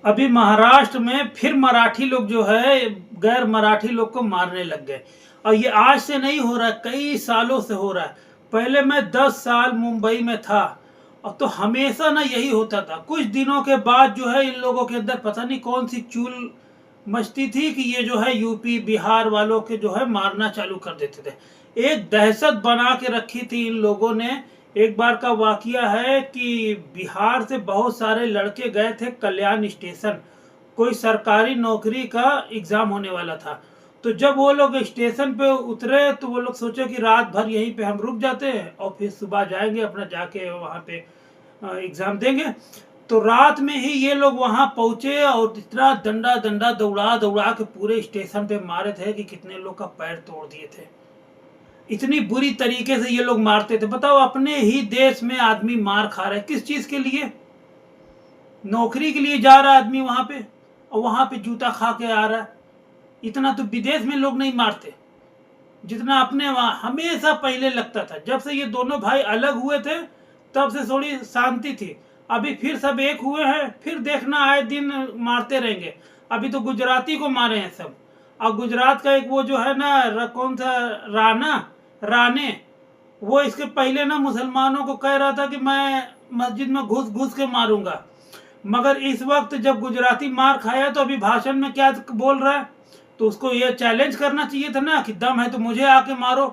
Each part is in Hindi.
अभी महाराष्ट्र में फिर मराठी लोग जो है गैर मराठी लोग को मारने लग गए। और ये आज से नहीं हो रहा है, कई सालों से हो रहा है। पहले मैं 10 साल मुंबई में था और तो हमेशा ना यही होता था। कुछ दिनों के बाद जो है इन लोगों के अंदर पता नहीं कौन सी चूल मचती थी कि ये जो है यूपी बिहार वालों के जो है मारना चालू कर देते थे। एक दहशत बना के रखी थी इन लोगों ने। एक बार का वाकया है कि बिहार से बहुत सारे लड़के गए थे कल्याण स्टेशन, कोई सरकारी नौकरी का एग्जाम होने वाला था। तो जब वो लोग स्टेशन पे उतरे तो वो लोग सोचे कि रात भर यहीं पे हम रुक जाते हैं और फिर सुबह जाएंगे अपना जाके वहाँ पे एग्जाम देंगे। तो रात में ही ये लोग वहां पहुंचे और इतना डंडा डंडा दौड़ा दौड़ा के पूरे स्टेशन पे मारे थे कि कितने लोग का पैर तोड़ दिए थे। इतनी बुरी तरीके से ये लोग मारते थे। बताओ, अपने ही देश में आदमी मार खा रहा है किस चीज के लिए? नौकरी के लिए जा रहा है आदमी वहां पे और वहां पे जूता खा के आ रहा है। इतना तो विदेश में लोग नहीं मारते जितना अपने वहां हमेशा पहले लगता था। जब से ये दोनों भाई अलग हुए थे तब से थोड़ी शांति थी। अभी फिर सब एक हुए हैं, फिर देखना आए दिन मारते रहेंगे। अभी तो गुजराती को मारे हैं सब। और गुजरात का एक वो जो है ना कौन सा राणा राणे, वो इसके पहले ना मुसलमानों को कह रहा था कि मैं मस्जिद में घुस घुस के मारूंगा। मगर इस वक्त जब गुजराती मार खाया तो अभी भाषण में क्या बोल रहा है? तो उसको ये चैलेंज करना चाहिए था ना कि दम है तो मुझे आके मारो,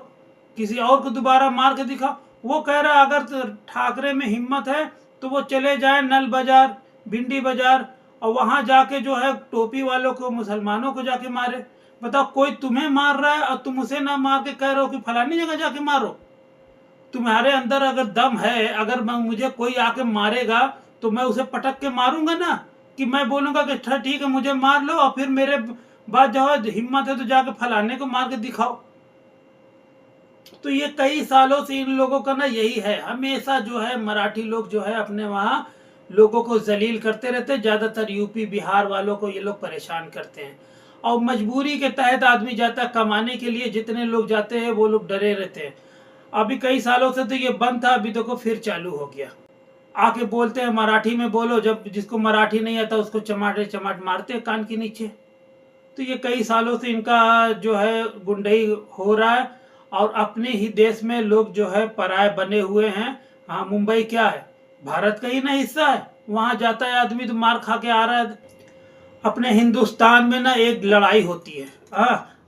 किसी और को दोबारा मार के दिखाओ। वो कह रहा अगर तो ठाकरे में हिम्मत है तो वो चले जाए नल बाजार, भिंडी बाजार, और वहां जाके जो है टोपी वालों को मुसलमानों को जाके मारे। बताओ, कोई तुम्हें मार रहा है और तुम उसे ना मार के कह रहे हो कि फलानी जगह जाके मारो। तुम्हारे अंदर अगर दम है, अगर मुझे कोई आके मारेगा तो मैं उसे पटक के मारूंगा ना, कि मैं बोलूंगा कि ठीक है मुझे मार लो और फिर मेरे बाद जो है हिम्मत है तो जाके फलाने को मार के दिखाओ। तो ये कई सालों से इन लोगों का ना यही है, हमेशा जो है मराठी लोग जो है अपने वहां लोगों को जलील करते रहते। ज्यादातर यूपी बिहार वालों को ये लोग परेशान करते हैं और मजबूरी के तहत आदमी जाता है कमाने के लिए। जितने लोग जाते हैं वो लोग डरे रहते हैं। अभी कई सालों से तो ये बंद था, अभी देखो फिर चालू हो गया। आके बोलते हैं मराठी में बोलो, जब जिसको मराठी नहीं आता उसको चमाटे चमाट मारते हैं कान के नीचे। तो ये कई सालों से इनका जो है गुंडई हो रहा है और अपने ही देश में लोग जो है पराये बने हुए हैं। हाँ, मुंबई क्या है, भारत का ही ना हिस्सा है। वहां जाता है आदमी तो मार खा के आ रहा है। अपने हिंदुस्तान में ना एक लड़ाई होती है,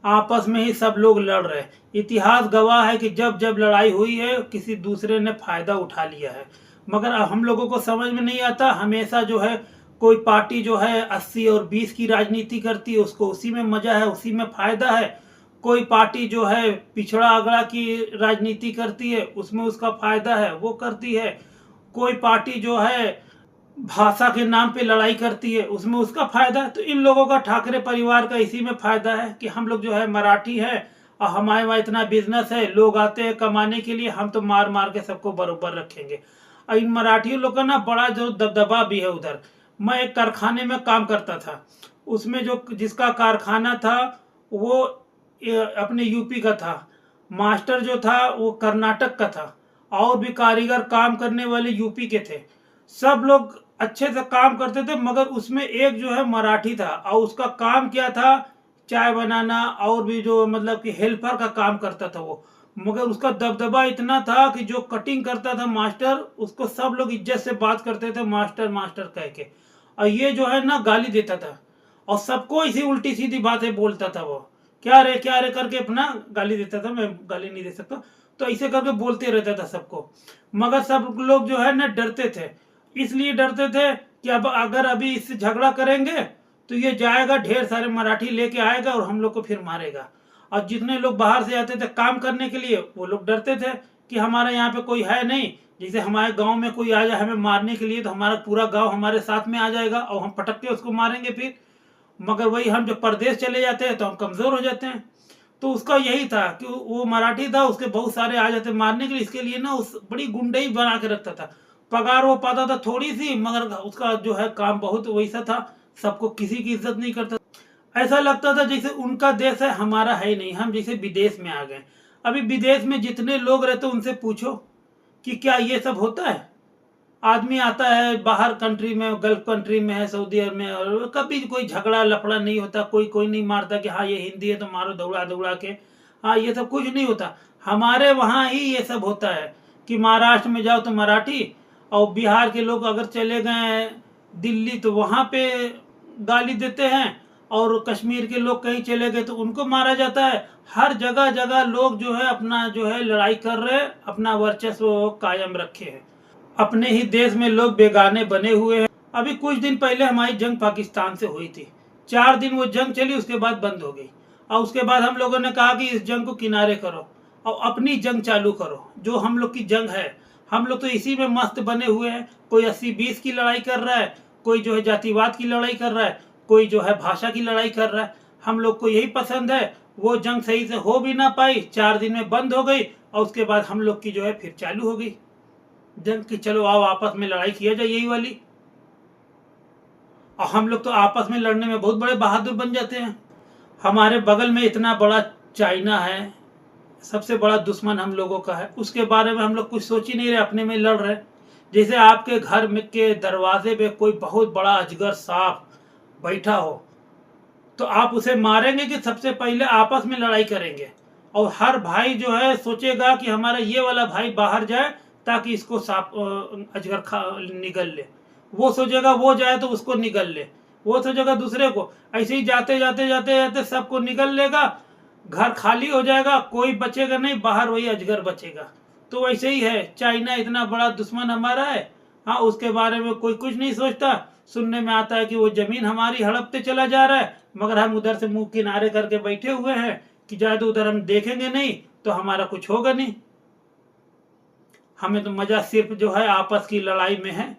आपस में ही सब लोग लड़ रहे हैं। इतिहास गवाह है कि जब जब लड़ाई हुई है किसी दूसरे ने फायदा उठा लिया है। मगर अब हम लोगों को समझ में नहीं आता। हमेशा जो है कोई पार्टी जो है 80 और 20 की राजनीति करती है, उसको उसी में मजा है, उसी में फायदा है। कोई पार्टी जो है पिछड़ा अगड़ा की राजनीति करती है, उसमें उसका फायदा है, वो करती है। कोई पार्टी जो है भाषा के नाम पे लड़ाई करती है, उसमें उसका फायदा है। तो इन लोगों का, ठाकरे परिवार का इसी में फायदा है कि हम लोग जो है मराठी है और हमारे वहाँ इतना बिजनेस है, लोग आते हैं कमाने के लिए, हम तो मार मार के सबको बरोबर रखेंगे। और इन मराठी लोग का ना बड़ा जो दबदबा भी है उधर। मैं एक कारखाने में काम करता था, उसमें जो जिसका कारखाना था वो अपने यूपी का था, मास्टर जो था वो कर्नाटक का था, और भी कारीगर काम करने वाले यूपी के थे। सब लोग अच्छे से काम करते थे, मगर उसमें एक जो है मराठी था और उसका काम क्या था, चाय बनाना और भी जो मतलब कि हेल्पर का काम करता था वो। मगर उसका दबदबा इतना था कि जो कटिंग करता था मास्टर, उसको सब लोग इज्जत से बात करते थे मास्टर मास्टर कह के। और ये जो है ना गाली देता था और सबको इसी उल्टी सीधी बातें बोलता था। वो क्या रे करके अपना गाली देता था, मैं गाली नहीं दे सकता, तो ऐसे करके बोलते रहता था सबको। मगर सब लोग जो है ना डरते थे। इसलिए डरते थे कि अब अगर अभी इससे झगड़ा करेंगे तो ये जाएगा ढेर सारे मराठी लेके आएगा और हम लोग को फिर मारेगा। और जितने लोग बाहर से आते थे काम करने के लिए वो लोग डरते थे कि हमारे यहाँ पे कोई है नहीं, जैसे हमारे गांव में कोई आ जाए हमें मारने के लिए तो हमारा पूरा गांव हमारे साथ में आ जाएगा और हम पटक के उसको मारेंगे फिर। मगर वही हम जब परदेश चले जाते हैं तो हम कमजोर हो जाते हैं। तो उसका यही था कि वो मराठी था, उसके बहुत सारे आ जाते मारने के लिए। इसके लिए ना उस बड़ी गुंडई बना के रखता था। पगार वो पाता था थोड़ी सी, मगर उसका जो है काम बहुत वैसा था, सबको किसी की इज्जत नहीं करता। ऐसा लगता था जैसे उनका देश है हमारा है ही नहीं, हम जैसे विदेश में आ गए। अभी विदेश में जितने लोग रहते उनसे पूछो कि क्या ये सब होता है? आदमी आता है बाहर कंट्री में, गल्फ कंट्री में है, सऊदी अरब में, और कभी कोई झगड़ा लफड़ा नहीं होता, कोई कोई नहीं मारता कि हाँ ये हिंदी है तो मारो दौड़ा दौड़ा के। हाँ, ये सब कुछ नहीं होता। हमारे वहाँ ही ये सब होता है कि महाराष्ट्र में जाओ तो मराठी, और बिहार के लोग अगर चले गए दिल्ली तो वहाँ पे गाली देते हैं, और कश्मीर के लोग कहीं चले गए तो उनको मारा जाता है। हर जगह जगह लोग जो है अपना जो है लड़ाई कर रहे हैं, अपना वर्चस्व कायम रखे हैं। अपने ही देश में लोग बेगाने बने हुए हैं। अभी कुछ दिन पहले हमारी जंग पाकिस्तान से हुई थी, 4 दिन वो जंग चली, उसके बाद बंद हो गई। और उसके बाद हम लोगों ने कहा कि इस जंग को किनारे करो और अपनी जंग चालू करो, जो हम लोग की जंग है। हम लोग तो इसी में मस्त बने हुए हैं। कोई 80-20 की लड़ाई कर रहा है, कोई जो है जातिवाद की लड़ाई कर रहा है, कोई जो है भाषा की लड़ाई कर रहा है। हम लोग को यही पसंद है। वो जंग सही से हो भी ना पाई, 4 दिन में बंद हो गई, और उसके बाद हम लोग की जो है फिर चालू हो गई जंग की। चलो आओ आपस में लड़ाई किया जाए यही वाली। और हम लोग तो आपस में लड़ने में बहुत बड़े बहादुर बन जाते हैं। हमारे बगल में इतना बड़ा चाइना है, सबसे बड़ा दुश्मन हम लोगों का है, उसके बारे में हम लोग कुछ सोच ही नहीं रहे, अपने में लड़ रहे। जैसे आपके घर में के दरवाजे पे कोई बहुत बड़ा अजगर सांप बैठा हो, तो आप उसे मारेंगे कि सबसे पहले आपस में लड़ाई करेंगे? और हर भाई जो है सोचेगा कि हमारा ये वाला भाई बाहर जाए ताकि इसको सांप अजगर खा निगल ले। वो सोचेगा वो जाए तो उसको निगल ले, वो सोचेगा दूसरे को। ऐसे ही जाते जाते जाते जाते सबको निगल लेगा, घर खाली हो जाएगा, कोई बचेगा नहीं, बाहर वही अजगर बचेगा। तो वैसे ही है, चाइना इतना बड़ा दुश्मन हमारा है। हाँ, उसके बारे में कोई कुछ नहीं सोचता। सुनने में आता है कि वो जमीन हमारी हड़पते चला जा रहा है, मगर हम उधर से मुंह किनारे करके बैठे हुए हैं कि जाए उधर हम देखेंगे नहीं तो हमारा कुछ होगा नहीं। हमें तो मजा सिर्फ जो है आपस की लड़ाई में है,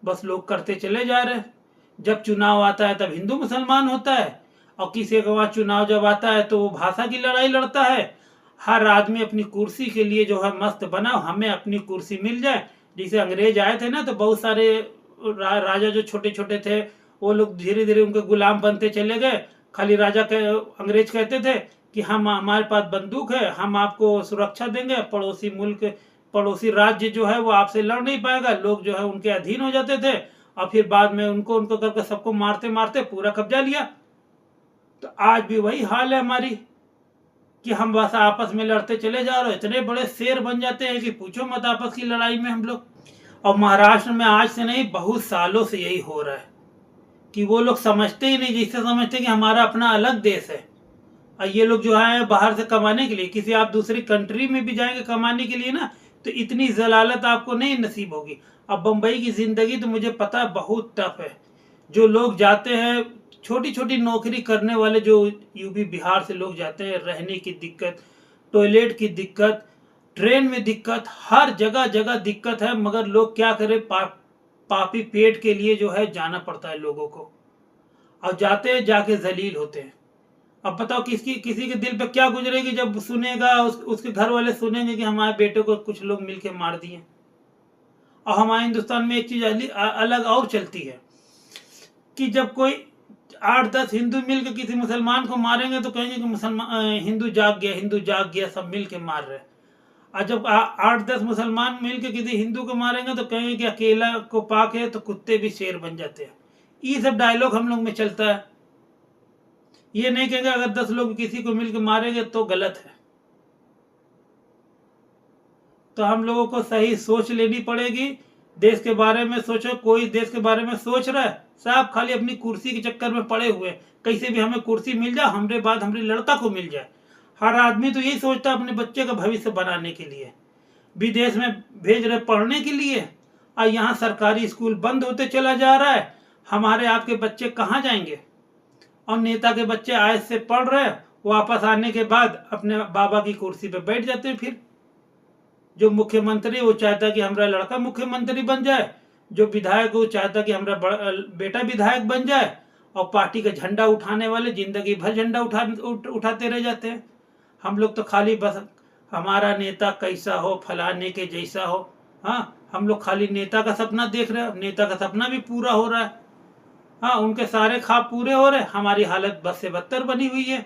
बस लोग करते चले जा रहे हैं। जब चुनाव आता है तब हिंदू मुसलमान होता है, और किसी के वहां चुनाव जब आता है तो वो भाषा की लड़ाई लड़ता है। हर आदमी अपनी कुर्सी के लिए जो है मस्त बना, हमें अपनी कुर्सी मिल जाए। जैसे अंग्रेज आए थे ना, तो बहुत सारे राजा जो छोटे छोटे थे, वो लोग धीरे धीरे उनके गुलाम बनते चले गए। खाली राजा के अंग्रेज कहते थे कि हम, हमारे पास बंदूक है, हम आपको सुरक्षा देंगे, पड़ोसी मुल्क पड़ोसी राज्य जो है वो आपसे लड़ नहीं पाएगा। लोग जो है उनके अधीन हो जाते थे, और फिर बाद में उनको उनको करके सबको मारते मारते पूरा कब्जा लिया। तो आज भी वही हाल है हमारी, कि हम बस आपस में लड़ते चले जा रहे, इतने बड़े शेर बन जाते हैं कि पूछो मत आपस की लड़ाई में हम लोग। और महाराष्ट्र में आज से नहीं, बहुत सालों से यही हो रहा है कि वो लोग समझते ही नहीं, जैसे समझते कि हमारा अपना अलग देश है। और ये लोग जो है बाहर से कमाने के लिए, किसी आप दूसरी कंट्री में भी जाएंगे कमाने के लिए ना, तो इतनी जलालत आपको नहीं नसीब होगी। अब बम्बई की जिंदगी तो मुझे पता है बहुत टफ है। जो लोग जाते हैं छोटी छोटी नौकरी करने वाले, जो यूपी बिहार से लोग जाते हैं, रहने की दिक्कत, टॉयलेट की दिक्कत, ट्रेन में दिक्कत, हर जगह जगह दिक्कत है। मगर लोग क्या करें, पापी पेट के लिए जो है जाना पड़ता है लोगों को, और जाते हैं जाके जलील होते हैं। अब बताओ किसी के दिल पे क्या गुजरेगी जब सुनेगा, उसके घर वाले सुनेंगे कि हमारे बेटे को कुछ लोग मिलके मार दिए। और हमारे हिंदुस्तान में एक चीज अलग और चलती है कि जब कोई 8-10 हिंदू मिलकर किसी मुसलमान को मारेंगे तो कहेंगे कि मुसलमान हिंदू जाग गया, हिंदू जाग गया, सब मिलके मार रहे। और जब 8-10 मुसलमान मिलकर किसी हिंदू को मारेंगे तो कहेंगे कि अकेला को पाके तो कुत्ते भी शेर बन जाते हैं। ये सब डायलॉग हम लोग में चलता है। ये नहीं कहेंगे अगर 10 लोग किसी को मिलकर मारेंगे तो गलत है। तो हम लोगों को सही सोच लेनी पड़ेगी। देश के बारे में सोचो, कोई देश के बारे में सोच रहा है, सब खाली अपनी कुर्सी के चक्कर में पड़े हुए, कैसे भी हमें कुर्सी मिल जाए, हमरे बाद हमारे लड़का को मिल जाए। हर आदमी तो यही सोचता है अपने बच्चे का भविष्य बनाने के लिए। विदेश में भेज रहे पढ़ने के लिए, और यहाँ सरकारी स्कूल बंद होते चला जा रहा है। हमारे आपके बच्चे कहाँ जाएंगे? और नेता के बच्चे आयत से पढ़ रहे, वापस आने के बाद अपने बाबा की कुर्सी पे बैठ जाते हैं। फिर जो मुख्यमंत्री वो चाहता कि हमारा लड़का मुख्यमंत्री बन जाए, जो विधायक वो चाहता कि हमारा बेटा विधायक बन जाए, और पार्टी का झंडा उठाने वाले जिंदगी भर झंडा उठाते रह जाते हैं। हम लोग तो खाली बस हमारा नेता कैसा हो, फलाने के जैसा हो। हाँ, हम लोग खाली नेता का सपना देख रहे हैं, नेता का सपना भी पूरा हो रहा है। हाँ, उनके सारे ख्वाब पूरे हो रहे, हमारी हालत बद से बदतर बनी हुई है।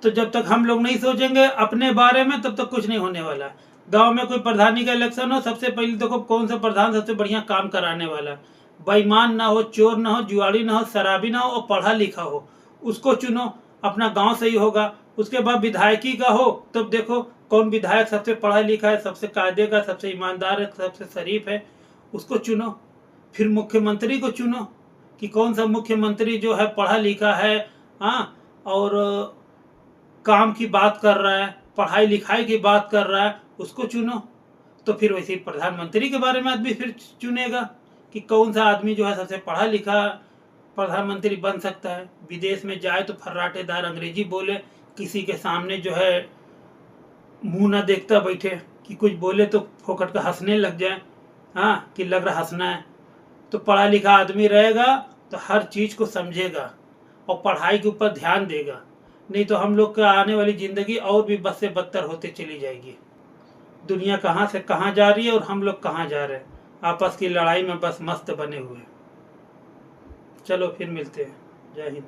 तो जब तक हम लोग नहीं सोचेंगे अपने बारे में, तब तक कुछ नहीं होने वाला है। गांव में कोई प्रधानी का इलेक्शन हो, सबसे पहले देखो कौन सा प्रधान सबसे बढ़िया काम कराने वाला है। बेईमान ना हो, चोर ना हो, जुआड़ी ना हो, शराबी ना हो और पढ़ा लिखा हो, उसको चुनो, अपना गांव सही होगा। उसके बाद विधायकी का हो, तब देखो कौन विधायक सबसे पढ़ा लिखा है, सबसे कायदे का, सबसे ईमानदार है, सबसे शरीफ है, उसको चुनो। फिर मुख्यमंत्री को चुनो कि कौन सा मुख्यमंत्री जो है पढ़ा लिखा है, हाँ, और काम की बात कर रहा है, पढ़ाई लिखाई की बात कर रहा है, उसको चुनो। तो फिर वैसे ही प्रधानमंत्री के बारे में आदमी फिर चुनेगा कि कौन सा आदमी जो है सबसे पढ़ा लिखा प्रधानमंत्री बन सकता है। विदेश में जाए तो फर्राटेदार अंग्रेजी बोले, किसी के सामने जो है मुंह ना देखता बैठे, कि कुछ बोले तो फोकट का हंसने लग जाए, हाँ, कि लग रहा हंसना है। तो पढ़ा लिखा आदमी रहेगा तो हर चीज़ को समझेगा और पढ़ाई के ऊपर ध्यान देगा। नहीं तो हम लोग का आने वाली ज़िंदगी और भी बद से बदतर होते चली जाएगी। दुनिया कहाँ से कहाँ जा रही है और हम लोग कहाँ जा रहे हैं, आपस की लड़ाई में बस मस्त बने हुए। चलो फिर मिलते हैं। जय हिंद।